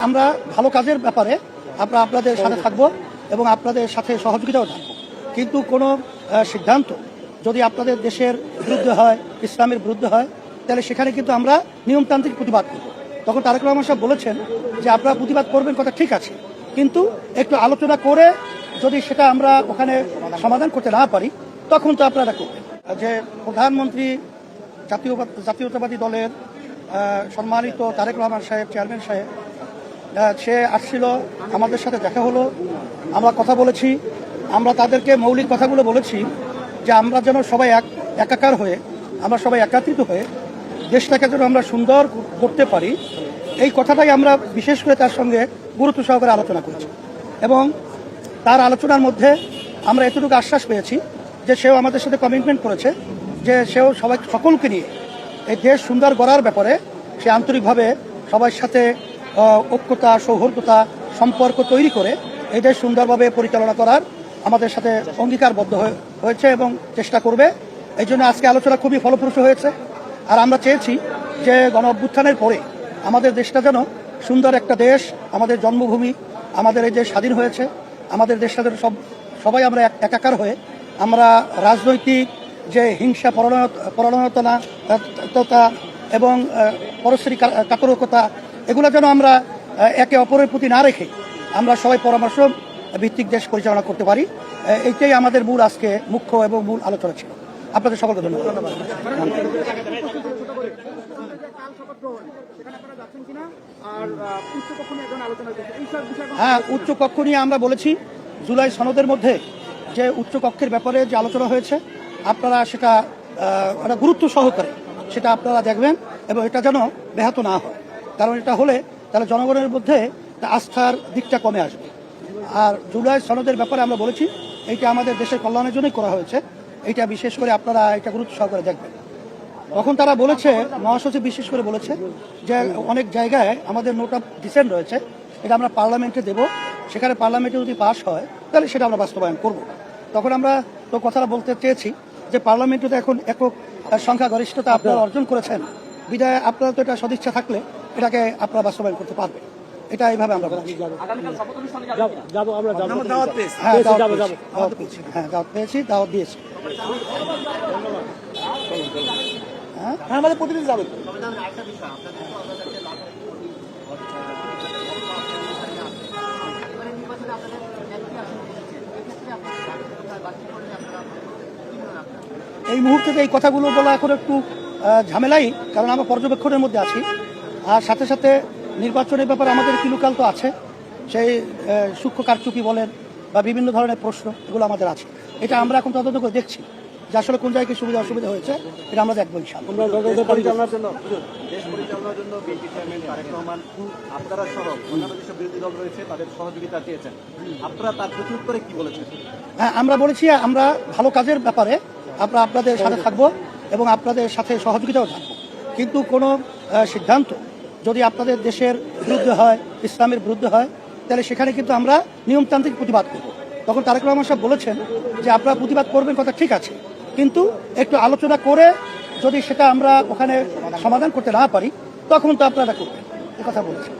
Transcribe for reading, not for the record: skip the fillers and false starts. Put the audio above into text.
আমরা ভালো কাজের ব্যাপারে আমরা আপনাদের সাথে থাকব এবং আপনাদের সাথে সহযোগিতাও থাকবো, কিন্তু কোনো সিদ্ধান্ত যদি আপনাদের দেশের বিরুদ্ধে হয়, ইসলামের বিরুদ্ধে হয়, তাহলে সেখানে কিন্তু আমরা নিয়মতান্ত্রিক প্রতিবাদ করব। তখন তারেক রহমান সাহেব বলেছেন যে আপনারা প্রতিবাদ করবেন, কথা ঠিক আছে, কিন্তু একটু আলোচনা করে যদি সেটা আমরা ওখানে সমাধান করতে না পারি তখন তো আপনারা করবেন। যে প্রধানমন্ত্রী জাতীয়তাবাদী দলের সম্মানিত তারেক রহমান সাহেব, চেয়ারম্যান সাহেব, সে আসছিল, আমাদের সাথে দেখা হলো, আমরা কথা বলেছি। আমরা তাদেরকে মৌলিক কথাগুলো বলেছি যে আমরা যেন সবাই একাকার হয়ে, আমরা সবাই একত্রিত হয়ে দেশটাকে যেন আমরা সুন্দর করতে পারি, এই কথাটাই আমরা বিশেষ করে তার সঙ্গে গুরুত্ব সহকারে আলোচনা করেছি। এবং তার আলোচনার মধ্যে আমরা এতটুকু আশ্বাস পেয়েছি যে সেও আমাদের সাথে কমিটমেন্ট করেছে যে সেও সকলকে নিয়ে এই দেশ সুন্দর গড়ার ব্যাপারে সে আন্তরিকভাবে সবার সাথে ঐক্যতা, সৌহার্দ্যতা, সম্পর্ক তৈরি করে এই দেশ সুন্দরভাবে পরিচালনা করার আমাদের সাথে অঙ্গীকারবদ্ধ হয়েছে এবং চেষ্টা করবে। এই জন্য আজকে আলোচনা খুবই ফলপ্রসূ হয়েছে। আর আমরা চেয়েছি যে গণ অভ্যুত্থানের পরে আমাদের দেশটা যেন সুন্দর একটা দেশ, আমাদের জন্মভূমি, আমাদের এই যে স্বাধীন হয়েছে, আমাদের দেশটা যেন সবাই আমরা একাকার হয়ে আমরা রাজনৈতিক যে হিংসা, পরায়ণতা এবং পরস্পরিক কাতরকতা, এগুলো যেন আমরা একে অপরের প্রতি না রেখে আমরা সবাই পরামর্শ ভিত্তিক দেশ পরিচালনা করতে পারি। এইটাই আমাদের মূল আজকে মুখ্য এবং মূল আলোচনা ছিল। আপনাদের সকলকে ধন্যবাদ। হ্যাঁ, উচ্চ কক্ষ নিয়ে আমরা বলেছি জুলাই সনদের মধ্যে যে উচ্চ কক্ষের ব্যাপারে যে আলোচনা হয়েছে, আপনারা সেটা গুরুত্ব সহকারে সেটা আপনারা দেখবেন এবং এটা যেন ব্যাহত না হয়, কারণ এটা হলে তাহলে জনগণের মধ্যে আস্থার দিকটা কমে আসবে। আর জুলাই সনদের ব্যাপারে আমরা বলেছি এইটা আমাদের দেশের কল্যাণের জন্যই করা হয়েছে, এইটা বিশেষ করে আপনারা এটা গুরুত্ব সহকারে দেখবেন। তখন তারা বলেছে, মহাসচিব বিশেষ করে বলেছে যে অনেক জায়গায় আমাদের নোট অফ ডিসেন্ট রয়েছে, এটা আমরা পার্লামেন্টে দেব, সেখানে পার্লামেন্টে যদি পাস হয় তাহলে সেটা আমরা বাস্তবায়ন করব। তখন আমরা তো কথাটা বলতে চেয়েছি যে পার্লামেন্টে তো এখন একক সংখ্যাগরিষ্ঠতা আপনারা অর্জন করেছেন, বিধায় আপনারা তো এটা সদিচ্ছা থাকলে এটাকে আপনারা বাস্তবায়ন করতে পারবেন। এটা এইভাবে আমরা দাওয়াত পেয়েছি, দাওয়াত দিয়েছি। হ্যাঁ, আমাদের প্রতিনিধি যাবে। এই মুহূর্তে এই কথাগুলো বলা এখন একটু ঝামেলাই, কারণ আমরা পর্যবেক্ষণের মধ্যে আছি। আর সাথে সাথে নির্বাচনের ব্যাপারে আমাদের কিলুকাল তো আছে, সেই সূক্ষ্ম কারচুপি বলেন বা বিভিন্ন ধরনের প্রশ্ন, এগুলো আমাদের আছে। এটা আমরা এখন তদন্ত করে দেখছি যে আসলে কোন জায়গায় অসুবিধা হয়েছে, এটা আমরা দেখবো ইনশাআল্লাহ। পরিচালনার জন্য বিএনপি চেয়ারম্যান তারেক রহমান আপনারা সহ অন্যান্য যেসব বিরোধী দল রয়েছে তাদের সহযোগিতা চেয়েছেন, আপনারা তার প্রত্যুত্তরে কি বলেছেন? হ্যাঁ, আমরা বলেছি আমরা ভালো কাজের ব্যাপারে আমরা আপনাদের সাথে থাকবো এবং আপনাদের সাথে সহযোগিতাও থাকবো, কিন্তু কোনো সিদ্ধান্ত যদি আপনাদের দেশের বিরুদ্ধে হয়, ইসলামের বিরুদ্ধে হয়, তাহলে সেখানে কিন্তু আমরা নিয়মতান্ত্রিক প্রতিবাদ করব। তখন তারেক রহমান সাহেব বলেছেন যে আপনারা প্রতিবাদ করবেন, কথা ঠিক আছে, কিন্তু একটু আলোচনা করে যদি সেটা আমরা ওখানে সমাধান করতে না পারি তখন তো আপনারা করবেন, এ কথা বলেছেন।